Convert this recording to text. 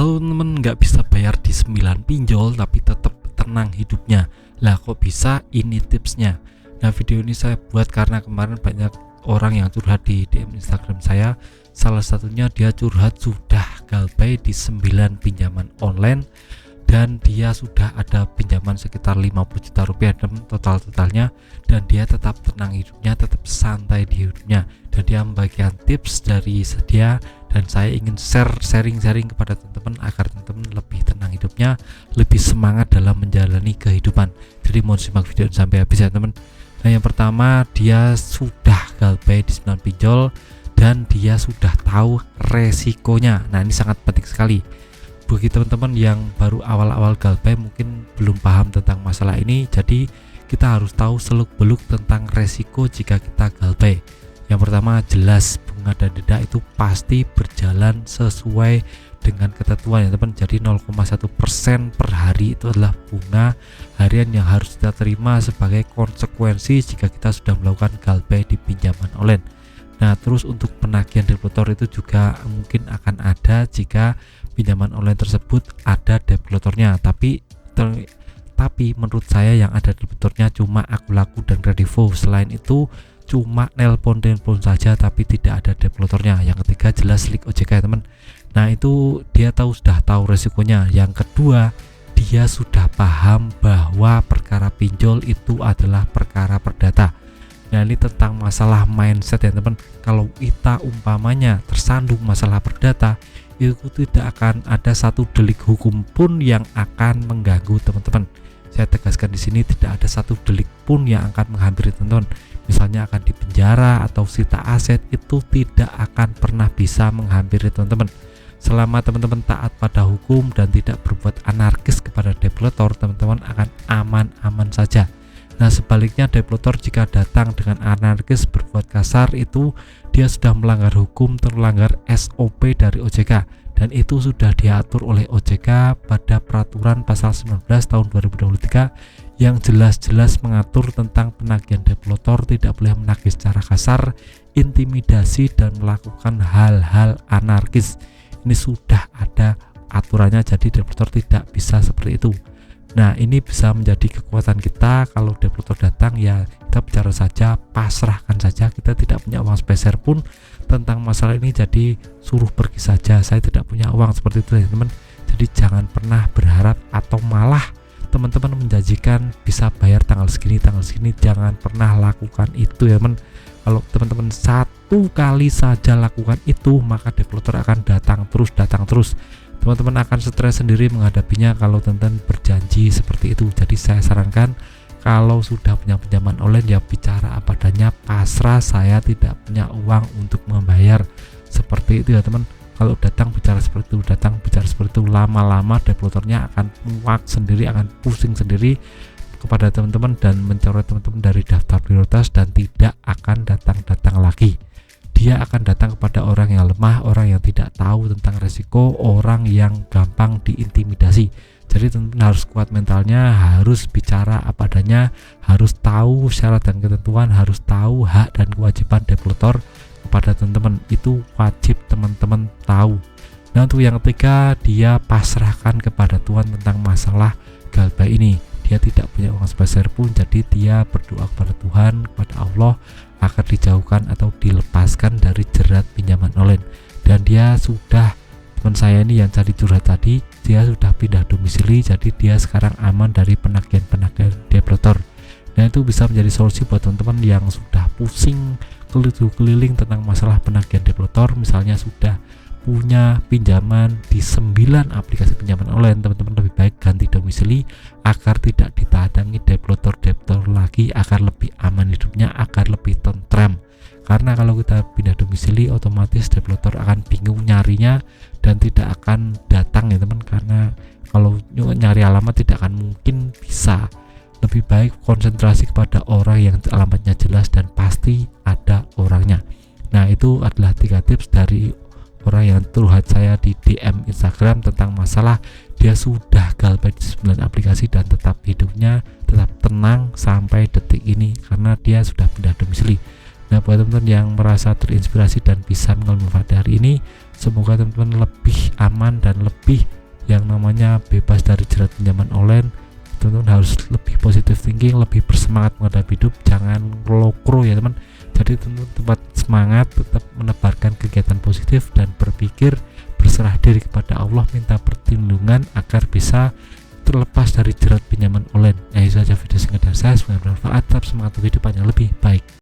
Halo temen, nggak bisa bayar di 9 pinjol tapi tetap tenang hidupnya. Lah kok bisa? Ini tipsnya. Nah, video ini saya buat karena kemarin banyak orang yang curhat di DM Instagram saya. Salah satunya dia curhat sudah galbay di 9 pinjaman online dan dia sudah ada pinjaman sekitar 50 juta rupiah totalnya, dan dia tetap tenang hidupnya, tetap santai di hidupnya, dan dia membagikan tips dari sedia. Dan saya ingin sharing kepada teman-teman agar teman-teman lebih tenang hidupnya, lebih semangat dalam menjalani kehidupan. Jadi mohon simak video sampai habis ya teman. Nah, yang pertama, dia sudah galbay di 9 pinjol dan dia sudah tahu resikonya. Nah, ini sangat penting sekali bagi teman-teman yang baru awal-awal galbay, mungkin belum paham tentang masalah ini. Jadi kita harus tahu seluk-beluk tentang resiko jika kita galbay. Yang pertama, jelas bunga dan denda itu pasti berjalan sesuai dengan ketentuan ya teman. Jadi 0,1% per hari itu adalah bunga harian yang harus kita terima sebagai konsekuensi jika kita sudah melakukan galbay di pinjaman online. Nah, terus untuk penagihan debitor itu juga mungkin akan ada jika pinjaman online tersebut ada debitornya, tapi menurut saya yang ada debitornya cuma Akulaku dan Kredivo. Selain itu cuma nelpon saja tapi tidak ada debitornya. Yang ketiga, jelas link OJK ya teman. Nah, itu dia sudah tahu resikonya. Yang kedua, dia sudah paham bahwa perkara pinjol itu adalah perkara perdata. Nah, ini tentang masalah mindset ya teman. Kalau kita umpamanya tersandung masalah perdata, itu tidak akan ada satu delik hukum pun yang akan mengganggu teman-teman. Saya tegaskan di sini, tidak ada satu delik pun yang akan menghampiri teman-teman. Misalnya akan dipenjara atau sita aset, itu tidak akan pernah bisa menghampiri teman-teman. Selama teman-teman taat pada hukum dan tidak berbuat anarkis kepada debitor, teman-teman akan aman-aman saja. Nah, sebaliknya debitor jika datang dengan anarkis, berbuat kasar, itu dia sudah melanggar hukum, terlanggar SOP dari OJK, dan itu sudah diatur oleh OJK pada peraturan pasal 19 tahun 2023 yang jelas-jelas mengatur tentang penagihan debitor tidak boleh menagih secara kasar, intimidasi, dan melakukan hal-hal anarkis. Ini sudah ada aturannya, jadi debitor tidak bisa seperti itu. Nah, ini bisa menjadi kekuatan kita. Kalau debitor datang, ya kita bicara saja, pasrahkan saja. Kita tidak punya uang sepeser pun tentang masalah ini, jadi suruh pergi saja. Saya tidak punya uang, seperti itu ya teman. Jadi jangan pernah berharap atau malah teman-teman menjanjikan bisa bayar tanggal segini, jangan pernah lakukan itu ya teman. Kalau teman-teman satu kali saja lakukan itu, maka debitor akan datang terus. Teman-teman akan stres sendiri menghadapinya kalau teman-teman berjanji seperti itu. Jadi saya sarankan, kalau sudah punya pinjaman online, ya bicara apa adanya, pasrah, saya tidak punya uang untuk membayar, seperti itu ya teman. Kalau datang bicara seperti itu, lama-lama debitornya akan muak sendiri, akan pusing sendiri kepada teman-teman dan mencoret teman-teman dari daftar prioritas dan tidak akan datang lagi. Dia akan datang kepada orang yang lemah, orang yang tidak tahu tentang resiko, orang yang gampang diintimidasi. Jadi teman-teman harus kuat mentalnya, harus bicara apa adanya, harus tahu syarat dan ketentuan, harus tahu hak dan kewajiban debitor kepada teman-teman. Itu wajib teman-teman tahu. Nah, untuk yang ketiga, dia pasrahkan kepada Tuhan tentang masalah galbay ini. Dia tidak punya uang sepeser pun, jadi dia berdoa kepada Tuhan, kepada Allah, agar dijauhkan atau dilepaskan dari jerat pinjaman online. Dan dia sudah, teman saya ini yang cari curhat tadi, dia sudah pindah domisili, jadi dia sekarang aman dari penagihan debitor. Nah, itu bisa menjadi solusi buat teman-teman yang sudah pusing keliling tentang masalah penagihan debitor. Misalnya sudah punya pinjaman di 9 aplikasi pinjaman online, teman-teman lebih baik ganti domisili agar tidak ditadangi debitor lagi, agar lebih aman hidupnya, agar lebih tentram. Karena kalau kita pindah domisili, otomatis debitor akan bingung nyarinya dan tidak akan datang ya teman, karena kalau nyari alamat tidak akan mungkin bisa. Lebih baik konsentrasi kepada orang yang alamatnya jelas dan pasti ada orangnya. Nah, itu adalah 3 tips dari orang yang curhat saya di DM Instagram tentang masalah dia sudah galbay di 9 aplikasi dan tetap hidupnya tetap tenang sampai detik ini karena dia sudah pindah domisili. Nah, buat teman-teman yang merasa terinspirasi dan bisa mengambil manfaat dari ini, semoga teman-teman lebih aman dan lebih yang namanya bebas dari jerat pinjaman online. Teman-teman harus lebih positive thinking, lebih bersemangat menghadapi hidup, jangan lokro ya teman. Jadi teman-teman tetap semangat, tetap menebarkan kegiatan positif dan berpikir, berserah diri kepada Allah, minta perlindungan agar bisa terlepas dari jerat pinjaman online. Itu saja video singkat dari saya, semoga bermanfaat. Tetap semangat untuk kehidupan yang lebih baik.